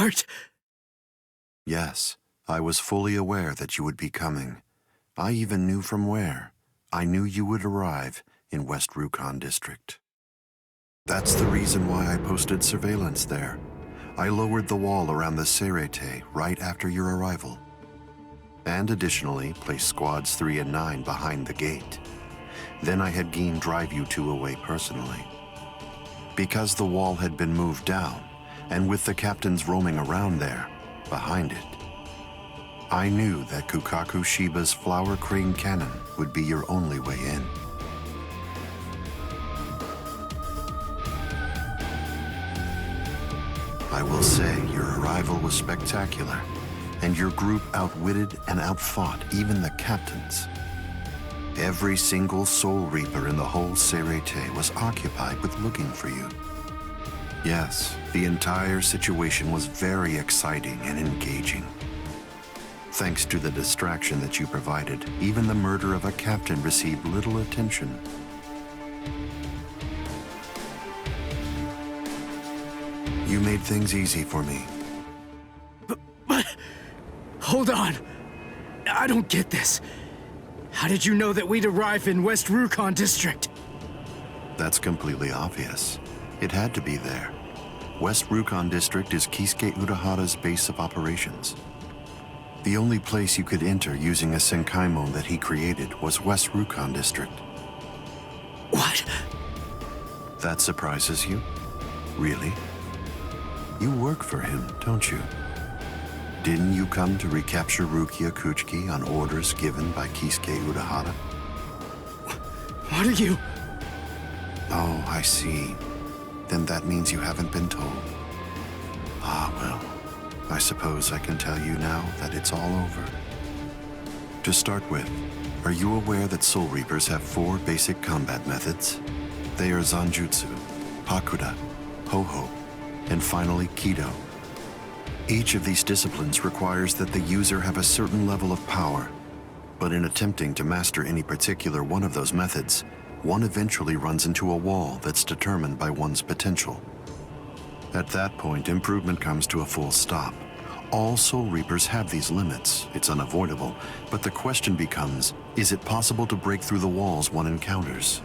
Art? Yes, I was fully aware that you would be coming. I even knew from where. I knew you would arrive in West Rukon District. That's the reason why I posted surveillance there. I lowered the wall around the Serete right after your arrival. And additionally, placed squads 3 and 9 behind the gate. Then I had Geen drive you two away personally. Because the wall had been moved down, and with the captains roaming around there, behind it, I knew that Kukaku Shiba's Flower Crane Cannon would be your only way in. I will say your arrival was spectacular, and your group outwitted and outfought even the captains. Every single Soul Reaper in the whole Serete was occupied with looking for you. Yes, the entire situation was very exciting and engaging. Thanks to the distraction that you provided, even the murder of a captain received little attention. You made things easy for me. But hold on. I don't get this. How did you know that we'd arrive in West Rukon District? That's completely obvious. It had to be there. West Rukon District is Kisuke Urahara's base of operations. The only place you could enter using a Senkaimon that he created was West Rukon District. What? That surprises you? Really? You work for him, don't you? Didn't you come to recapture Kurohitsugi on orders given by Kisuke Urahara? What are you? Oh, I see. Then that means you haven't been told. Ah, well, I suppose I can tell you now that it's all over. To start with, are you aware that Soul Reapers have 4 basic combat methods? They are Zanjutsu, Hakuda, Ho-Ho, and finally Kido. Each of these disciplines requires that the user have a certain level of power, but in attempting to master any particular one of those methods, one eventually runs into a wall that's determined by one's potential. At that point, improvement comes to a full stop. All Soul Reapers have these limits. It's unavoidable, but the question becomes, is it possible to break through the walls one encounters?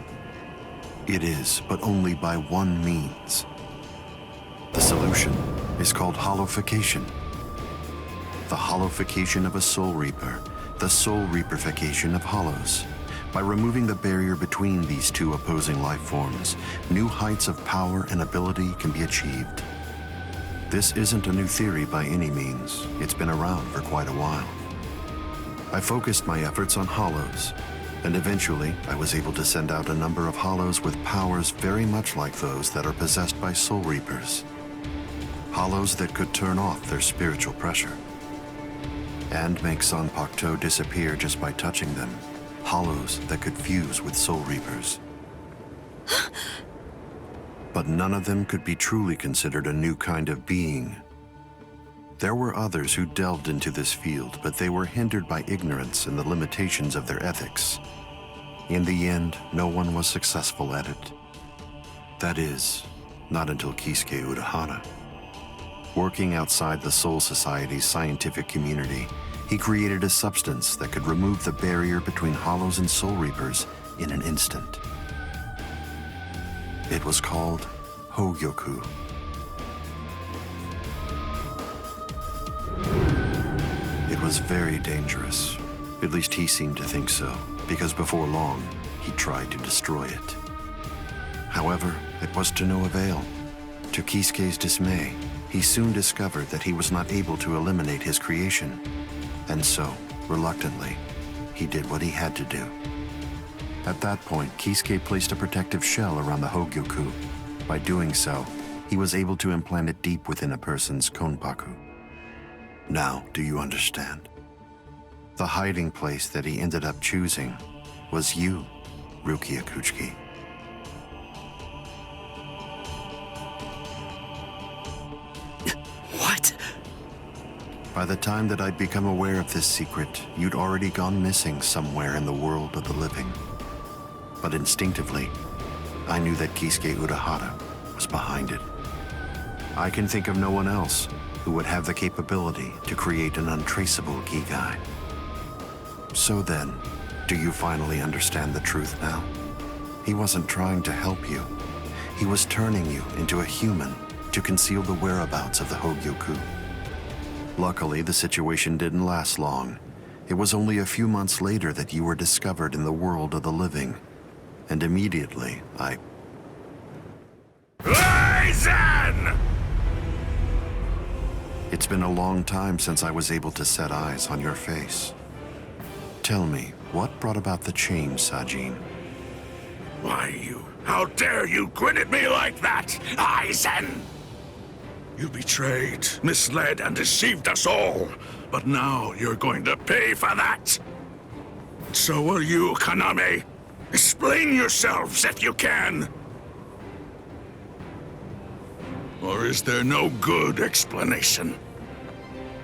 It is, but only by one means. The solution is called hollowification. The hollowification of a Soul Reaper, the Soul Reaperification of hollows. By removing the barrier between these two opposing life forms, new heights of power and ability can be achieved. This isn't a new theory by any means. It's been around for quite a while. I focused my efforts on hollows, and eventually I was able to send out a number of hollows with powers very much like those that are possessed by Soul Reapers. Hollows that could turn off their spiritual pressure and make Zanpakuto disappear just by touching them. Hollows that could fuse with Soul Reapers. But none of them could be truly considered a new kind of being. There were others who delved into this field, but they were hindered by ignorance and the limitations of their ethics. In the end, no one was successful at it. That is, not until Kisuke Urahara. Working outside the Soul Society's scientific community, he created a substance that could remove the barrier between hollows and Soul Reapers in an instant. It was called Hogyoku. It was very dangerous. At least he seemed to think so, because before long, he tried to destroy it. However, it was to no avail. To Kisuke's dismay, he soon discovered that he was not able to eliminate his creation. And so, reluctantly, he did what he had to do. At that point, Kisuke placed a protective shell around the Hogyoku. By doing so, he was able to implant it deep within a person's konpaku. Now, do you understand? The hiding place that he ended up choosing was you, Kurohitsugi. What? By the time that I'd become aware of this secret, you'd already gone missing somewhere in the world of the living. But instinctively, I knew that Kisuke Urahara was behind it. I can think of no one else, who would have the capability to create an untraceable Gigai. So then, do you finally understand the truth now? He wasn't trying to help you. He was turning you into a human to conceal the whereabouts of the Hogyoku. Luckily, the situation didn't last long. It was only a few months later that you were discovered in the world of the living. And immediately, Aizen! It's been a long time since I was able to set eyes on your face. Tell me, what brought about the change, Sajin? Why, how dare you grin at me like that, Aizen? You betrayed, misled, and deceived us all. But now you're going to pay for that. So will you, Kaname. Explain yourselves if you can. Or is there no good explanation?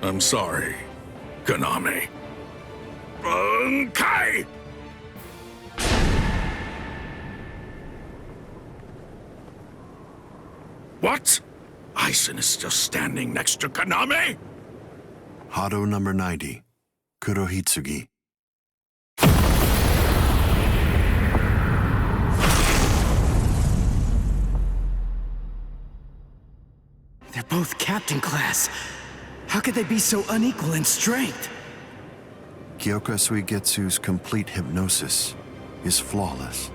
I'm sorry, Kaname. Bunkai! What? Aizen is still standing next to Kaname? Hado number 90, Kurohitsugi. They're both captain class. How could they be so unequal in strength? Kyoka Suigetsu's complete hypnosis is flawless.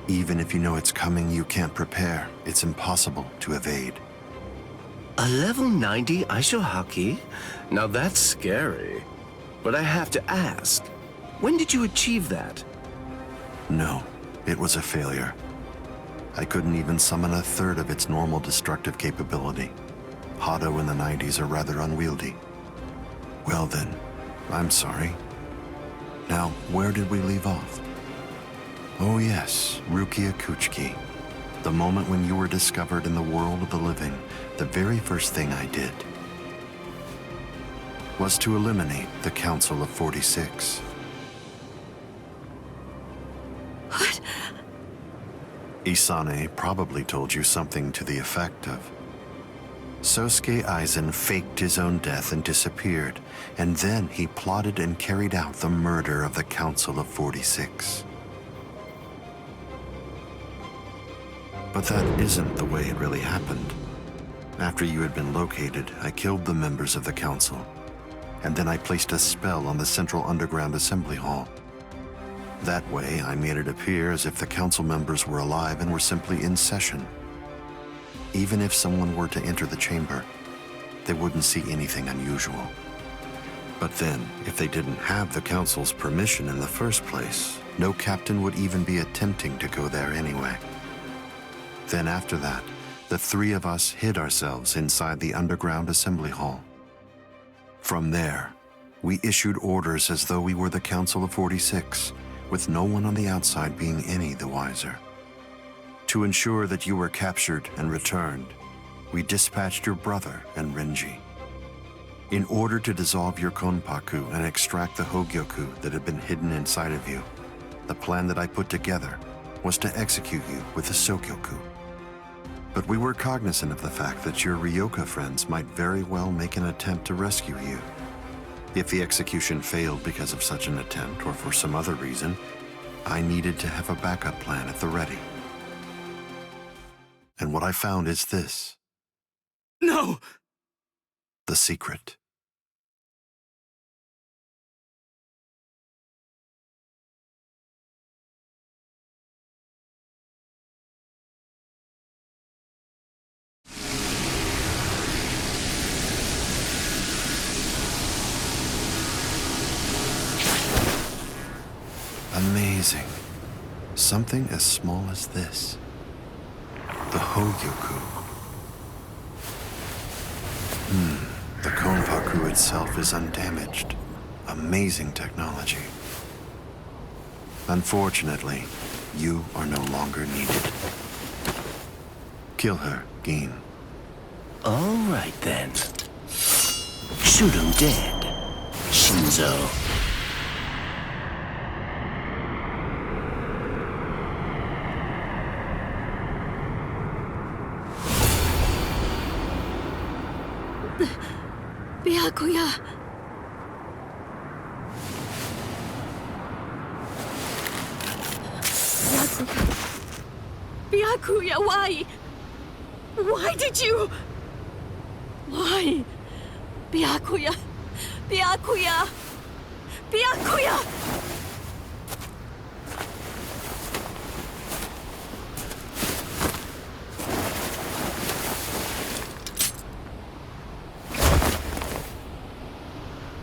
Even if you know it's coming, you can't prepare. It's impossible to evade. A level 90 Aisho Haki? Now that's scary. But I have to ask, when did you achieve that? No, it was a failure. I couldn't even summon a third of its normal destructive capability. Hado in the 90s are rather unwieldy. Well then, I'm sorry. Now, where did we leave off? Oh yes, Rukia Kuchiki. The moment when you were discovered in the world of the living, the very first thing I did was to eliminate the Council of 46. What? Isane probably told you something to the effect of, Sosuke Aizen faked his own death and disappeared, and then he plotted and carried out the murder of the Council of 46. But that isn't the way it really happened. After you had been located, I killed the members of the council, and then I placed a spell on the central underground assembly hall. That way, I made it appear as if the council members were alive and were simply in session. Even if someone were to enter the chamber, they wouldn't see anything unusual. But then, if they didn't have the council's permission in the first place, no captain would even be attempting to go there anyway. Then after that, the three of us hid ourselves inside the underground assembly hall. From there, we issued orders as though we were the Council of 46, with no one on the outside being any the wiser. To ensure that you were captured and returned, we dispatched your brother and Renji. In order to dissolve your Konpaku and extract the Hogyoku that had been hidden inside of you, the plan that I put together was to execute you with the Sokyoku. But we were cognizant of the fact that your Ryoka friends might very well make an attempt to rescue you. If the execution failed because of such an attempt or for some other reason, I needed to have a backup plan at the ready. And what I found is this. No! The secret. Amazing. Something as small as this. The Hogyoku. The Konpaku itself is undamaged. Amazing technology. Unfortunately, you are no longer needed. Kill her, Gin. All right then. Shoot him dead, Shinzo. Byakuya. Byakuya, why? Why did you? Why? Byakuya. Byakuya. Byakuya.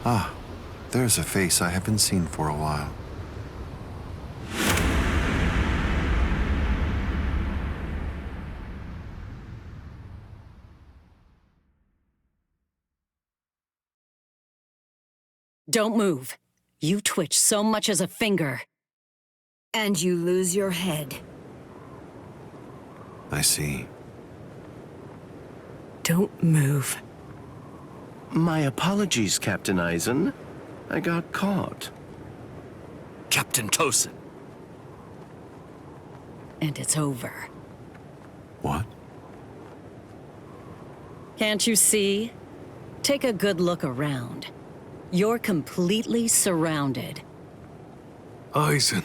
Ah, there's a face I haven't seen for a while. Don't move. You twitch so much as a finger. And you lose your head. I see. Don't move. My apologies, Captain Eisen. I got caught. Captain Tosin. And it's over. What? Can't you see? Take a good look around. You're completely surrounded. Eisen.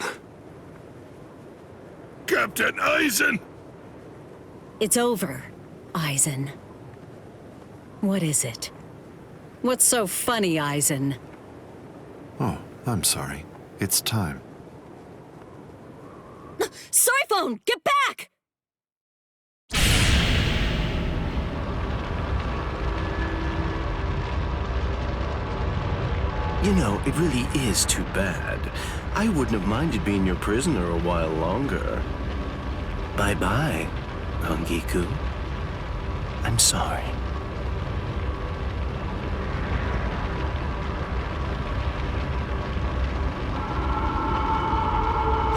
Captain Eisen! It's over, Eisen. What is it? What's so funny, Eisen? Oh, I'm sorry. It's time. Soiphone, get back! You know, it really is too bad. I wouldn't have minded being your prisoner a while longer. Bye-bye, Hongiku. I'm sorry.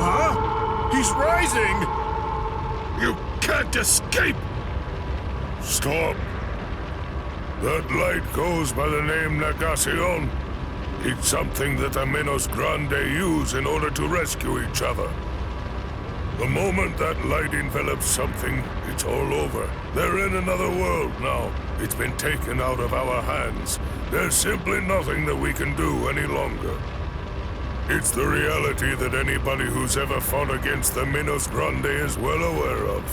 Huh? He's rising! You can't escape! Stop! That light goes by the name Negacíon. It's something that the Menos Grande use in order to rescue each other. The moment that light envelops something, it's all over. They're in another world now. It's been taken out of our hands. There's simply nothing that we can do any longer. It's the reality that anybody who's ever fought against the Menos Grande is well aware of.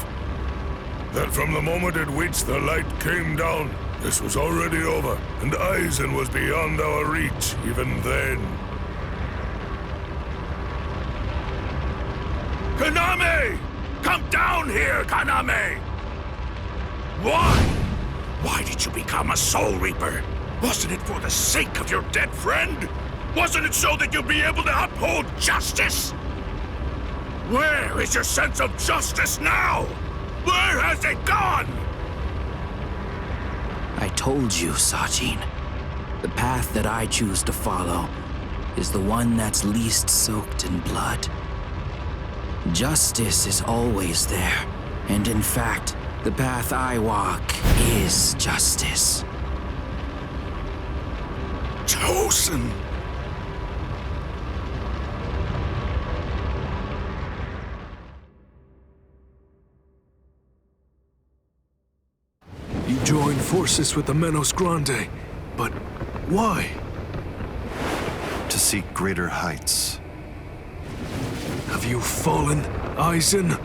That from the moment at which the light came down, this was already over, and Eisen was beyond our reach even then. Kaname! Come down here, Kaname! Why? Why did you become a Soul Reaper? Wasn't it for the sake of your dead friend? Wasn't it so that you'd be able to uphold justice? Where is your sense of justice now? Where has it gone? I told you, Sajin. The path that I choose to follow is the one that's least soaked in blood. Justice is always there, and in fact, the path I walk is justice. Tosin! You joined forces with the Menos Grande, but why? To seek greater heights. Have you fallen, Eisen?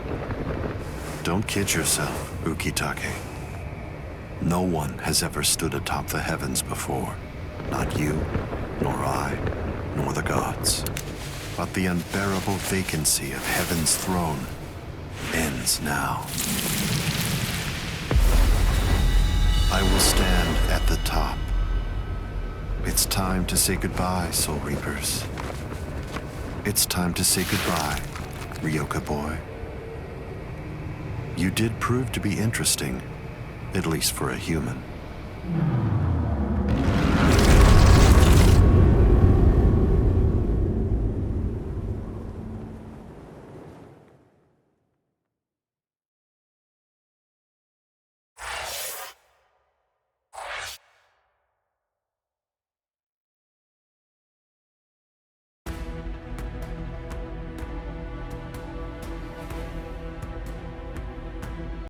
Don't kid yourself, Ukitake. No one has ever stood atop the heavens before. Not you, nor I, nor the gods. But the unbearable vacancy of heaven's throne ends now. I will stand at the top. It's time to say goodbye, Soul Reapers. It's time to say goodbye, Ryoka boy. You did prove to be interesting, at least for a human.